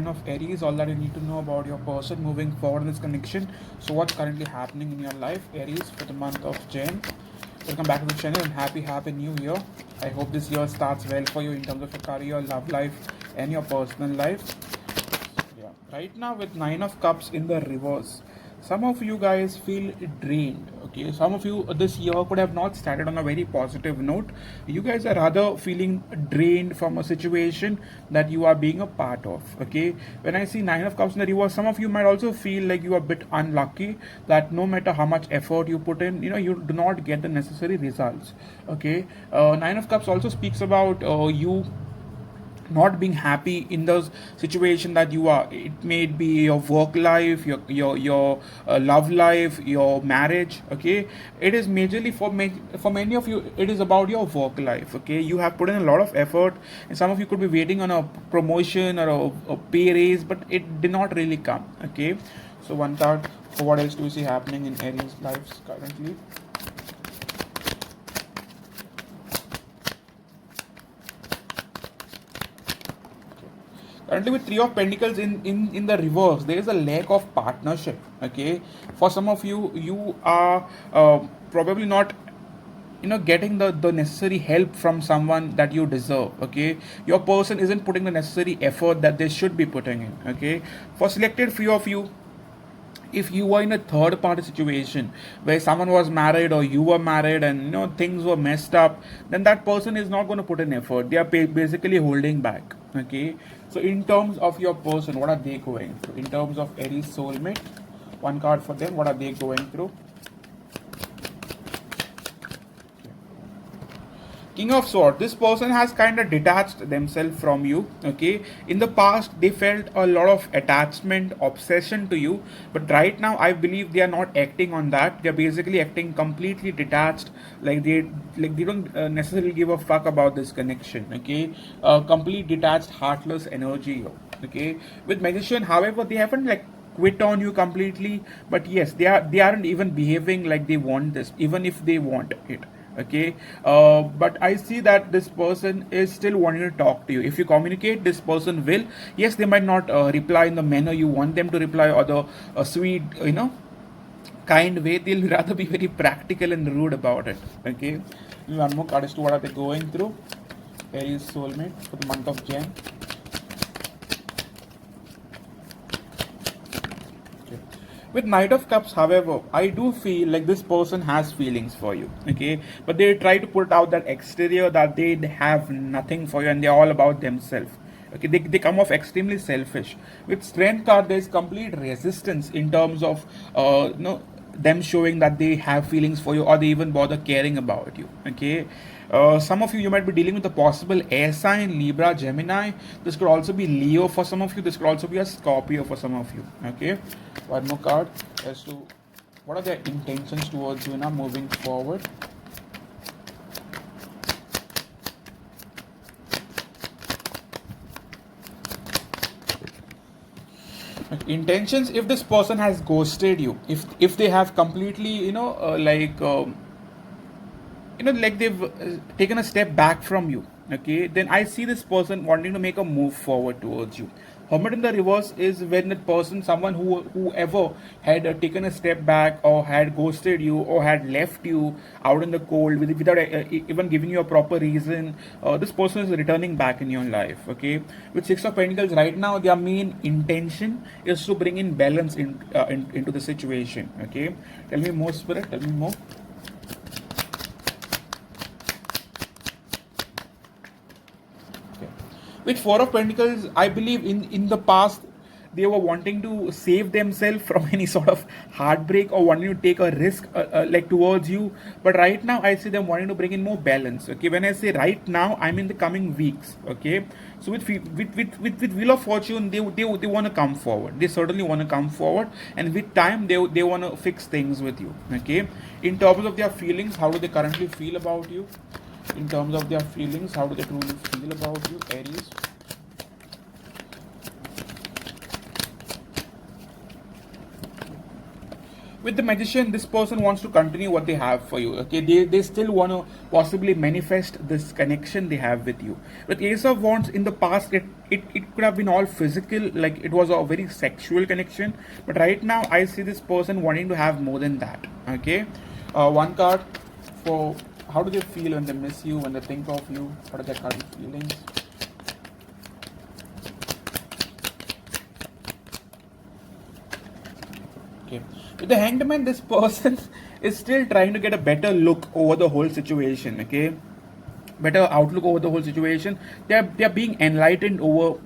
of Aries, all that you need to know about your person moving forward in this connection. So what's currently happening in your life, Aries, for the month of Jan. Welcome back to the channel and happy new year. I hope this year starts well for you in terms of your career, love life and your personal life. Yeah. Right now with 9 of Cups in the reverse, some of you guys feel drained. Okay, some of you this year could have not started on a very positive note. You guys are rather feeling drained from a situation that you are being a part of. Okay, when I see 9 of Cups in the reverse, some of you might also feel like you are a bit unlucky, that no matter how much effort you put in, you do not get the necessary results. Okay, 9 of Cups also speaks about you not being happy in the situation that you are. It may be your work life, your love life, your marriage. Okay, it is majorly for many of you, it is about your work life. Okay, you have put in a lot of effort, and some of you could be waiting on a promotion or a pay raise, but it did not really come. Okay, so one thought for what else do we see happening in Aries lives currently. Currently with 3 of Pentacles in the reverse, there is a lack of partnership. Okay, for some of you, you are probably not getting the necessary help from someone that you deserve. Okay, your person isn't putting the necessary effort that they should be putting in. Okay, for selected few of you, if you were in a third party situation where someone was married or you were married and things were messed up, then that person is not going to put in effort. They are basically holding back. Okay, so in terms of your person, what are they going through? In terms of Aries soulmate, one card for them, what are they going through? King of Swords, this person has kind of detached themselves from you. Okay, in the past they felt a lot of attachment, obsession to you, but right now I believe they are not acting on that. They are basically acting completely detached, like they don't necessarily give a fuck about this connection. Okay, complete detached, heartless energy. Okay, with Magician, however, they haven't quit on you completely, but yes, they aren't even behaving like they want this, even if they want it. Okay, but I see that this person is still wanting to talk to you. If you communicate, this person will. Yes, they might not reply in the manner you want them to reply, or the sweet, kind way. They'll rather be very practical and rude about it. Okay, one more card as to what are they going through. Aries soulmate for the month of Jan. With Knight of Cups, however, I do feel like this person has feelings for you. Okay, but they try to put out that exterior that they have nothing for you and they're all about themselves. Okay, they come off extremely selfish. With Strength card, there's complete resistance in terms of them showing that they have feelings for you, or they even bother caring about you. Okay, some of you might be dealing with a possible air sign, Libra, Gemini. This could also be Leo for some of you. This could also be a Scorpio for some of you. Okay, one more card as to what are their intentions towards you now moving forward. Intentions, if this person has ghosted you, if they have completely like they've taken a step back from you. Okay, then I see this person wanting to make a move forward towards you. Hermit in the reverse is when that person, someone whoever had taken a step back or had ghosted you or had left you out in the cold without even giving you a proper reason, this person is returning back in your life. Okay, with 6 of Pentacles right now, their main intention is to bring in balance into the situation. Okay, tell me more, Spirit, tell me more. With 4 of Pentacles, I believe in the past they were wanting to save themselves from any sort of heartbreak or wanting to take a risk like towards you. But right now I see them wanting to bring in more balance. Okay, when I say right now, I mean the coming weeks. Okay, so with Wheel of Fortune, they want to come forward. They certainly want to come forward, and with time they want to fix things with you. Okay, in terms of their feelings, how do they currently feel about you? In terms of their feelings, how do they truly feel about you, Aries? With the Magician, this person wants to continue what they have for you. Okay, they still want to possibly manifest this connection they have with you. With Ace of Wands, in the past it could have been all physical, like it was a very sexual connection, but right now I see this person wanting to have more than that. Okay, one card for how do they feel when they miss you, when they think of you, what are their current feelings. Okay, with the Hanged Man, this person is still trying to get a better look over the whole situation. Okay, better outlook over the whole situation. They're being enlightened over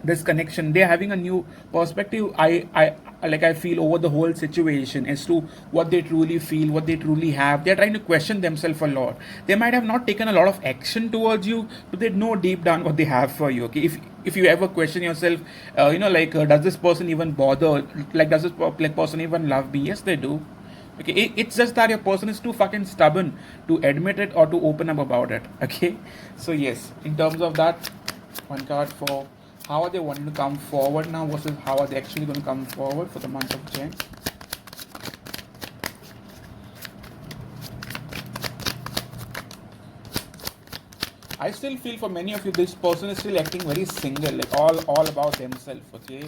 this connection. They're having a new perspective. I feel over the whole situation as to what they truly feel, what they truly have. They're trying to question themselves a lot. They might have not taken a lot of action towards you, but they know deep down what they have for you. Okay, if you ever question yourself, does this person even bother, like does this person even love me? Yes, they do. Okay, it's just that your person is too fucking stubborn to admit it or to open up about it. Okay, so yes, in terms of that, one card for how are they wanting to come forward now versus how are they actually going to come forward for the month of Jan. I still feel for many of you, this person is still acting very single, like all about themselves. Okay,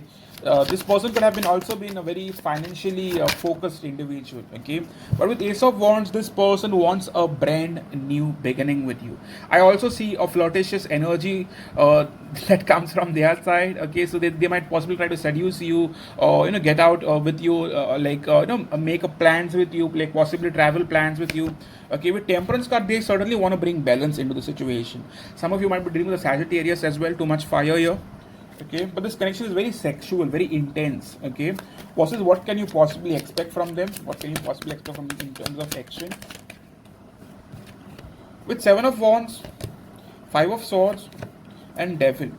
this person could have been also been a very financially focused individual. Okay, but with Ace of Wands, this person wants a brand new beginning with you. I also see a flirtatious energy that comes from their side. Okay, so they might possibly try to seduce you, or get out with you, make a plans with you, like possibly travel plans with you. Okay, with Temperance card, they certainly want to bring balance into the situation. Some of you might be dealing with the Sagittarius as well, too much fire here. Okay, but this connection is very sexual, very intense. Okay, what can you possibly expect from them? What can you possibly expect from them in terms of action? With Seven of Wands, Five of Swords, and Devil,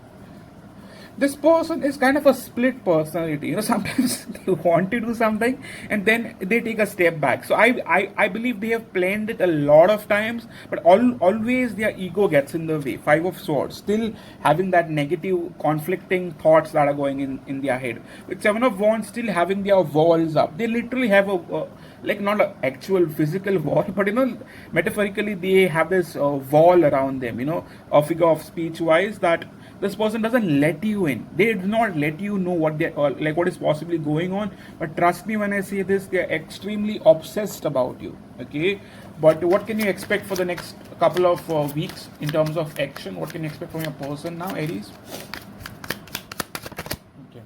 this person is kind of a split personality. Sometimes they want to do something and then they take a step back. So I believe they have planned it a lot of times, but always their ego gets in the way. Five of Swords, still having that negative conflicting thoughts that are going in their head. With Seven of Wands, still having their walls up. They literally have a like not an actual physical wall, but metaphorically they have this wall around them, a figure of speech wise, that this person doesn't let you in. They do not let you know what they like, what is possibly going on. But trust me when I say this, they are extremely obsessed about you. Okay, but what can you expect for the next couple of weeks in terms of action? What can you expect from your person now, Aries? Okay,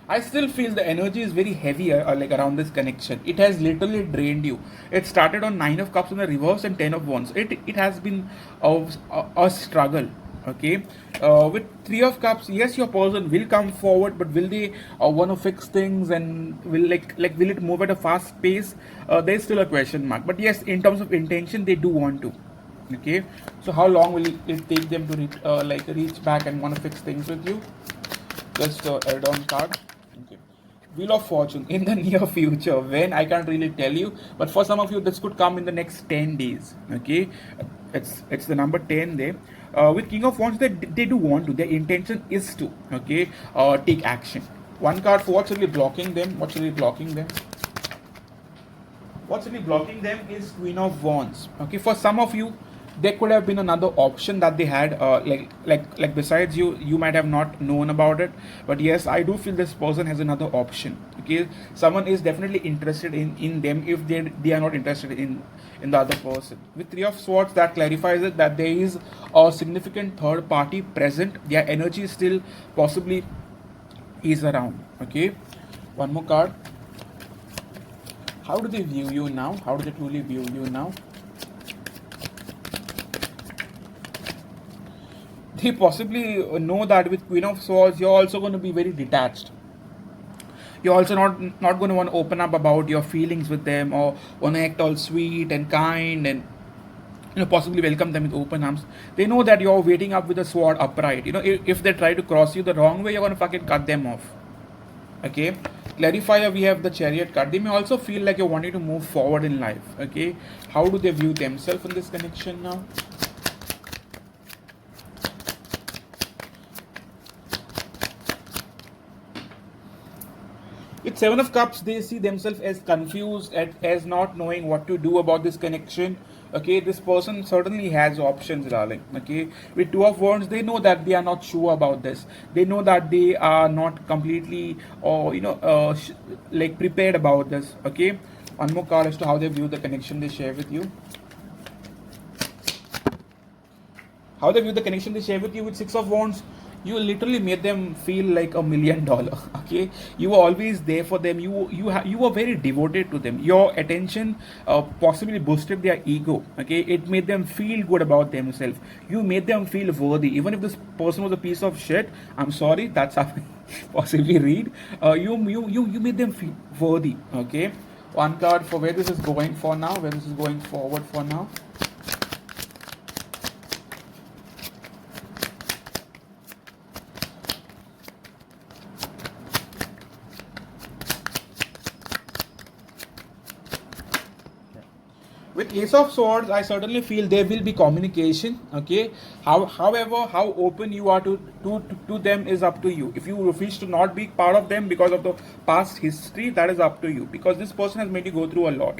I still feel the energy is very heavy, like around this connection. It has literally drained you. It started on Nine of Cups in the reverse and Ten of Wands. It has been a struggle. Okay, with Three of Cups, yes, your person will come forward, but will they want to fix things, and will will it move at a fast pace? There's still a question mark. But yes, in terms of intention, they do want to. Okay, so how long will it take them to reach back and want to fix things with you? Just add on card. Okay. Wheel of Fortune in the near future. When, I can't really tell you, but for some of you this could come in the next 10 days. Okay, it's the number 10 there. With King of Wands, they do want to. Their intention is to take action. One card for what's really blocking them. What's really blocking them? What's really blocking them is Queen of Wands. Okay, for some of you, there could have been another option that they had, like besides you might have not known about it, but yes, I do feel this person has another option. Okay, someone is definitely interested in them if they are not interested in the other person. With Three of Swords, that clarifies it, that there is a significant third party present. Their energy still possibly is around. Okay, one more card. How do they view you now? How do they truly view you now? They possibly know that with Queen of Swords, you're also going to be very detached. You're also not going to want to open up about your feelings with them, or want to act all sweet and kind and possibly welcome them with open arms. They know that you're waiting up with a sword upright. If they try to cross you the wrong way, you're going to fucking cut them off. Okay, clarifier, we have the Chariot card. They may also feel like you're wanting to move forward in life. Okay, how do they view themselves in this connection now? With Seven of Cups, they see themselves as confused, as not knowing what to do about this connection. Okay, this person certainly has options, darling. Okay, with Two of Wands, they know that they are not sure about this. They know that they are not completely or like prepared about this. Okay, one more card as to how they view the connection they share with you. How they view the connection they share with you with Six of Wands. You literally made them feel like $1 million. Okay, you were always there for them. You were very devoted to them. Your attention possibly boosted their ego. Okay, it made them feel good about themselves. You made them feel worthy, even if this person was a piece of shit. I'm sorry, that's how I possibly read. You made them feel worthy. Okay, one card for where this is going for now, where this is going forward for now. With Ace of Swords, I certainly feel there will be communication. Okay, however, how open you are to them is up to you. If you refuse to not be part of them because of the past history, that is up to you, because this person has made you go through a lot.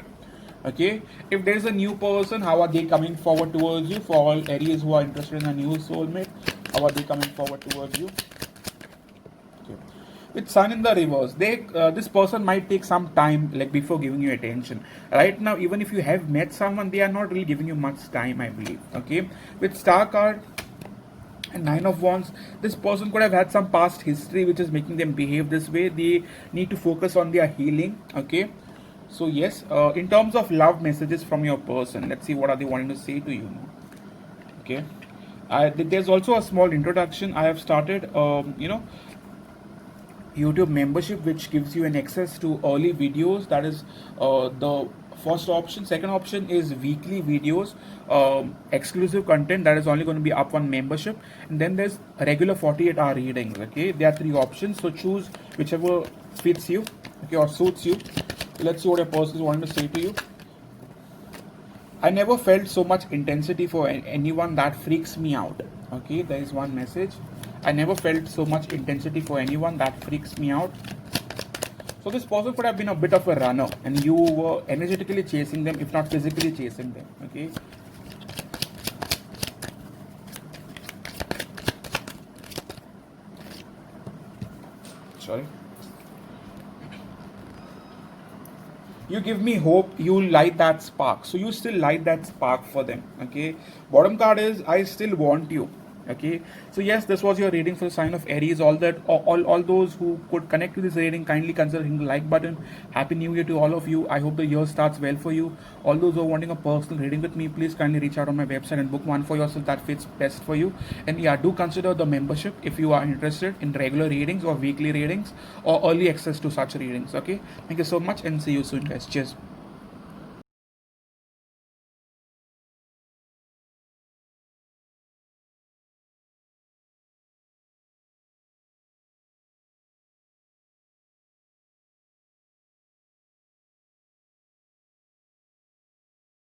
Okay, if there is a new person, how are they coming forward towards you? For all Aries who are interested in a new soulmate, how are they coming forward towards you? With Sun in the reverse, this person might take some time, like, before giving you attention. Right now, even if you have met someone, they are not really giving you much time, I believe. Okay, with Star card and Nine of Wands, this person could have had some past history which is making them behave this way. They need to focus on their healing. Okay, so yes, in terms of love messages from your person, let's see what are they wanting to say to you now. Okay, there's also a small introduction I have started. YouTube membership, which gives you an access to early videos. That is the first option. Second option is weekly videos, exclusive content that is only going to be up on membership. And then there's regular 48-hour readings. Okay, there are three options, so choose whichever fits you, okay, or suits you. Let's see what a person is wanting to say to you. I never felt so much intensity for anyone. That freaks me out. Okay, there is one message. I never felt so much intensity for anyone. That freaks me out. So this person could have been a bit of a runner, and you were energetically chasing them, if not physically chasing them. Okay. Sorry. You give me hope, you light that spark. So you still light that spark for them. Okay. Bottom card is I still want you. Okay, so yes, this was your reading for the sign of Aries. All those who could connect to this reading, kindly consider hitting the like button. Happy New Year to all of you. I hope the year starts well for you. All those who are wanting a personal reading with me, please kindly reach out on my website and book one for yourself that fits best for you. And yeah, do consider the membership if you are interested in regular readings or weekly readings or early access to such readings. Okay, thank you so much and see you soon, guys. Cheers.